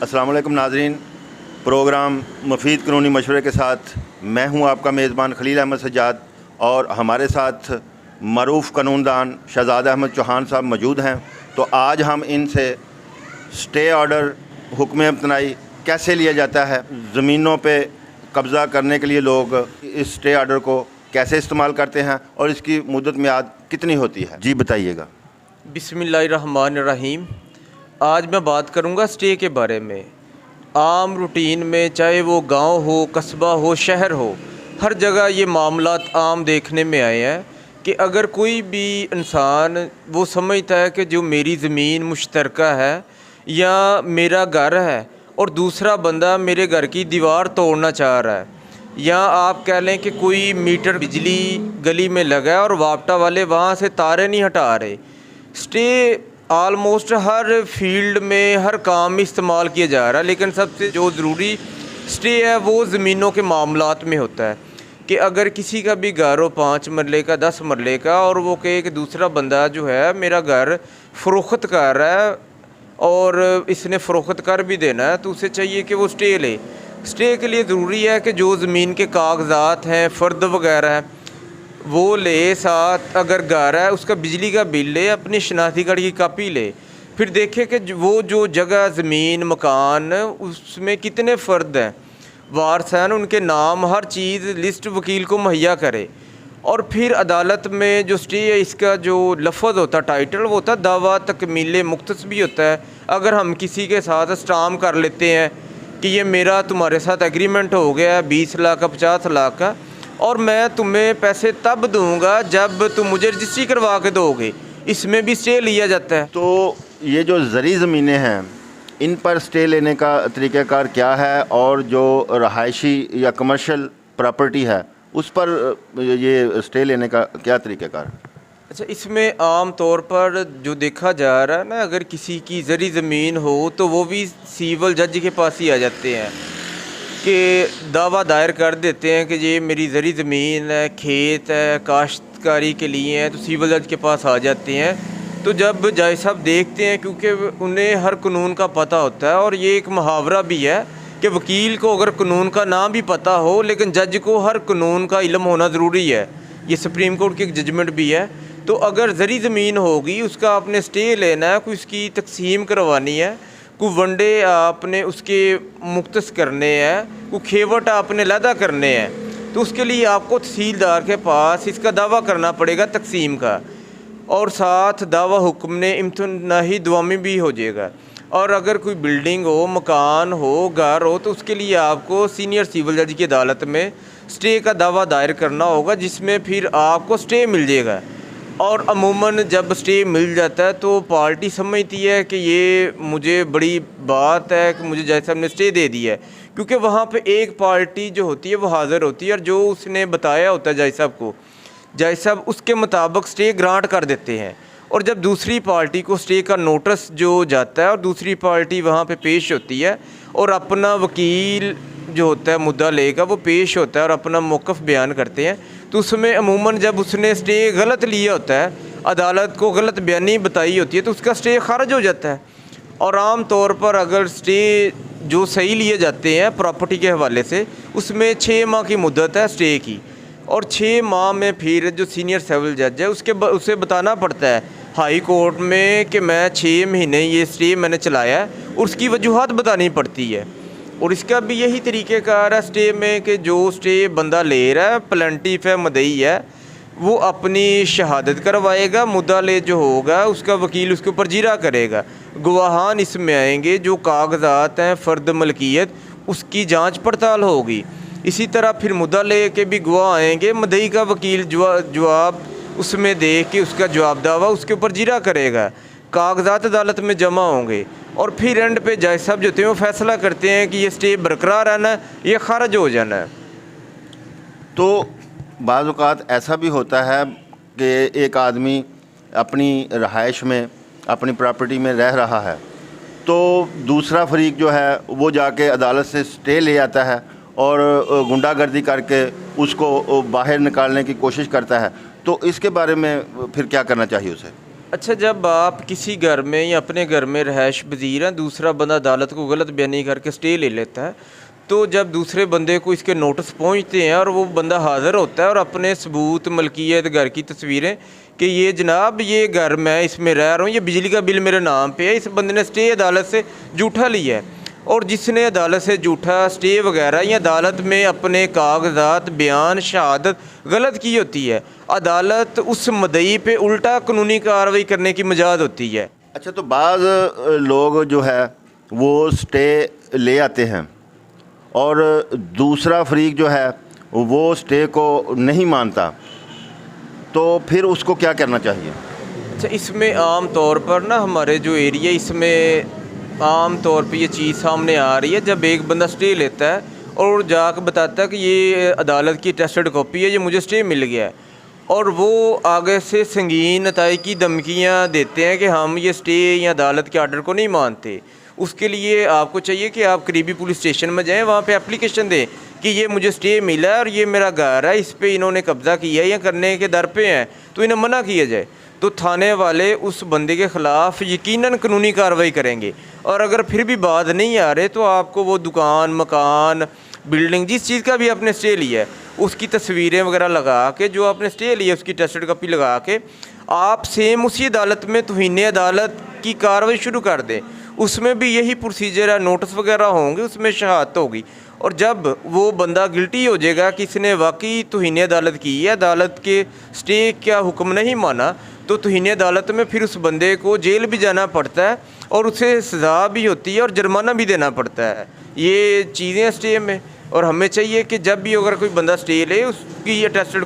अस्सलाम वालेकुम नाज़रीन, प्रोग्राम मुफीद कानूनी मशवरे के साथ मैं हूं आपका मेज़बान खलील अहमद सज्जाद और हमारे साथ मरूफ़ कानूनदान शहज़ाद अहमद चौहान साहब मौजूद हैं। तो आज हम इनसे स्टे ऑर्डर हुक्म इम्तनाई कैसे लिया जाता है, ज़मीनों पे कब्ज़ा करने के लिए लोग इस स्टे ऑर्डर को कैसे इस्तेमाल करते हैं और इसकी मुद्दत मियाद कितनी होती है, जी बताइएगा। बिस्मिल्लाहिर्रहमानिर्रहीम। आज मैं बात करूंगा स्टे के बारे में। आम रूटीन में चाहे वो गांव हो, कस्बा हो, शहर हो, हर जगह ये मामलात आम देखने में आए हैं कि अगर कोई भी इंसान वो समझता है कि जो मेरी ज़मीन मुश्तरका है या मेरा घर है और दूसरा बंदा मेरे घर की दीवार तोड़ना चाह रहा है, या आप कह लें कि कोई मीटर बिजली गली में लगा है और वापटा वाले वहाँ से तारे नहीं हटा रहे। स्टे आलमोस्ट हर फील्ड में, हर काम में इस्तेमाल किया जा रहा है, लेकिन सबसे जो ज़रूरी स्टे है वो ज़मीनों के मामलात में होता है कि अगर किसी का भी घर हो 5 मरले का, 10 मरले का, और वो कहे कि दूसरा बंदा जो है मेरा घर फ़रोख्त कर रहा है और इसने फ़रोख्त कर भी देना है, तो उसे चाहिए कि वो स्टे ले। स्टे के लिए ज़रूरी है कि जो ज़मीन के कागज़ात हैं, फ़र्द वगैरह है, वो ले, साथ अगर घर है उसका बिजली का बिल ले, अपनी शनाख्ती कार्ड की कापी ले, फिर देखे कि वो जो जगह ज़मीन मकान उसमें कितने फ़र्द हैं, वारस हैं, उनके नाम, हर चीज़ लिस्ट वकील को मुहैया करे। और फिर अदालत में जो स्टे है इसका जो लफ्ज़ होता है, टाइटल, वो होता है दावा तकमील मुख्तस भी होता है। अगर हम किसी के साथ स्टाम्प कर लेते हैं कि ये मेरा तुम्हारे साथ एग्रीमेंट हो गया है 20 लाख का, 50 लाख का, और मैं तुम्हें पैसे तब दूंगा जब तुम मुझे रजिस्ट्री करवा के दोगे, इसमें भी स्टे लिया जाता है। तो ये जो ज़री ज़मीनें हैं इन पर स्टे लेने का तरीक़ाकार क्या है, और जो रहायशी या कमर्शियल प्रॉपर्टी है उस पर ये स्टे लेने का क्या तरीक़ाकार? अच्छा, इसमें आम तौर पर जो देखा जा रहा है ना, अगर किसी की ज़री ज़मीन हो तो वो भी सिविल जज के पास ही आ जाते हैं कि दावा दायर कर देते हैं कि ये मेरी ज़री ज़मीन है, खेत है, काश्तकारी के लिए है, तो सिविल जज के पास आ जाते हैं। तो जब जज साहब देखते हैं, क्योंकि उन्हें हर कानून का पता होता है, और ये एक मुहावरा भी है कि वकील को अगर कानून का नाम भी पता हो लेकिन जज को हर कानून का इल्म होना ज़रूरी है, ये सुप्रीम कोर्ट की एक जजमेंट भी है। तो अगर ज़री ज़मीन होगी उसका आपने स्टे लेना है, कोई उसकी तकसीम करवानी है, कोई वनडे आपने उसके मुख्तस करने हैं, कोई खेवट आपने लदा करने हैं, तो उसके लिए आपको तहसीलदार के पास इसका दावा करना पड़ेगा तकसीम का, और साथ दावा हुक्म ने इम्तनाही दुआमी भी हो जाएगा। और अगर कोई बिल्डिंग हो, मकान हो, घर हो, तो उसके लिए आपको सीनियर सिविल जज की अदालत में स्टे का दावा दायर करना होगा, जिसमें फिर आपको स्टे मिल जाएगा। और अमूमन जब स्टे मिल जाता है तो पार्टी समझती है कि ये मुझे बड़ी बात है कि मुझे जज साहब ने स्टे दे दिया है, क्योंकि वहाँ पे एक पार्टी जो होती है वो हाज़िर होती है, और जो उसने बताया होता है जज साहब को, जज साहब उसके मुताबिक स्टे ग्रांट कर देते हैं। और जब दूसरी पार्टी को स्टे का नोटिस जो जाता है और दूसरी पार्टी वहाँ पे पेश होती है और अपना वकील जो होता है मुद्दा लेगा वो पेश होता है और अपना मौक़िफ़ बयान करते हैं, तो उसमें अमूमन जब उसने स्टे गलत लिया होता है, अदालत को गलत बयानी बताई होती है, तो उसका स्टे खारिज हो जाता है। और आम तौर पर अगर स्टे जो सही लिए जाते हैं प्रॉपर्टी के हवाले से, उसमें 6 माह की मुद्दत है स्टे की, और 6 माह में फिर जो सीनियर सिविल जज है उसे बताना पड़ता है हाई कोर्ट में कि मैं 6 महीने ये स्टे मैंने चलाया है, और उसकी वजूहत बतानी पड़ती है। और इसका भी यही तरीक़ेकार है स्टे में कि जो स्टे बंदा ले रहा है, प्लेंटिफ है, मदई है, वो अपनी शहादत करवाएगा, मुद्दा ले जो होगा उसका वकील उसके ऊपर जीरा करेगा, गवाहान इसमें आएंगे, जो कागज़ात हैं फ़र्द मलकियत उसकी जांच पड़ताल होगी। इसी तरह फिर मुद्दा ले के भी गवाह आएंगे, मदई का वकील जवाब उसमें दे के उसका जवाब दावा उसके ऊपर जीरा करेगा, कागज़ात अदालत में जमा होंगे, और फिर एंड पे जज साहब जो होते हैं वो फैसला करते हैं कि ये स्टे बरकरार रहना है, ये खारिज हो जाना है। तो बाज़ औक़ात ऐसा भी होता है कि एक आदमी अपनी रहाइश में, अपनी प्रॉपर्टी में रह रहा है, तो दूसरा फरीक जो है वो जाके अदालत से स्टे ले आता है और गुंडागर्दी करके उसको बाहर निकालने की कोशिश करता है, तो इसके बारे में फिर क्या करना चाहिए उसे? अच्छा, जब आप किसी घर में या अपने घर में रहायश पजीर हैं, दूसरा बंदा अदालत को गलत बयानी करके स्टे ले लेता है, तो जब दूसरे बंदे को इसके नोटिस पहुंचते हैं और वो बंदा हाज़िर होता है और अपने सबूत, मलकियत, घर की तस्वीरें कि ये जनाब ये घर मैं इसमें रह रहा हूँ, ये बिजली का बिल मेरे नाम पे है, इस बंदे ने स्टे अदालत से झूठा लिया है, और जिसने अदालत से झूठा स्टे वगैरह या अदालत में अपने कागजात, बयान, शहादत गलत की होती है, अदालत उस मदई पे उल्टा कानूनी कार्रवाई करने की मजाद होती है। अच्छा, तो बाज़ लोग जो है वो स्टे ले आते हैं और दूसरा फरीक जो है वो स्टे को नहीं मानता, तो फिर उसको क्या करना चाहिए? अच्छा, इसमें आम तौर पर ना हमारे जो एरिया, इसमें आम तौर पे ये चीज़ सामने आ रही है, जब एक बंदा स्टे लेता है और जाकर बताता है कि ये अदालत की टेस्टेड कॉपी है, ये मुझे स्टे मिल गया है, और वो आगे से संगीन नताई की धमकियाँ देते हैं कि हम ये स्टे या अदालत के आर्डर को नहीं मानते। उसके लिए आपको चाहिए कि आप करीबी पुलिस स्टेशन में जाएं, वहाँ पे एप्लीकेशन दें कि ये मुझे स्टे मिला है और ये मेरा घर है, इस पे इन्होंने कब्ज़ा किया है या करने के दर पे हैं, तो इन्हें मना किया जाए। तो थाने वाले उस बंदे के ख़िलाफ़ यकीनन कानूनी कार्रवाई करेंगे, और अगर फिर भी बात नहीं आ रहे तो आपको वो दुकान, मकान, बिल्डिंग, जिस चीज़ का भी आपने स्टे लिया है उसकी तस्वीरें वगैरह लगा के, जो आपने स्टे लिया उसकी टेस्टेड कॉपी लगा के आप सेम उसी अदालत में तौहीन अदालत की कार्रवाई शुरू कर दें। उसमें भी यही प्रोसीजर है, नोटिस वगैरह होंगे, उसमें शहादत होगी, और जब वो बंदा गिल्टी हो जाएगा कि इसने वाकई तौहीन अदालत की है, अदालत के स्टे का हुक्म नहीं माना, तो तौहीन अदालत में फिर उस बंदे को जेल भी जाना पड़ता है और उसे सज़ा भी होती है और जुर्माना भी देना पड़ता है। ये चीज़ें स्टे में, और हमें चाहिए कि जब भी अगर कोई बंदा स्टे ले उसकी ये टेस्टेड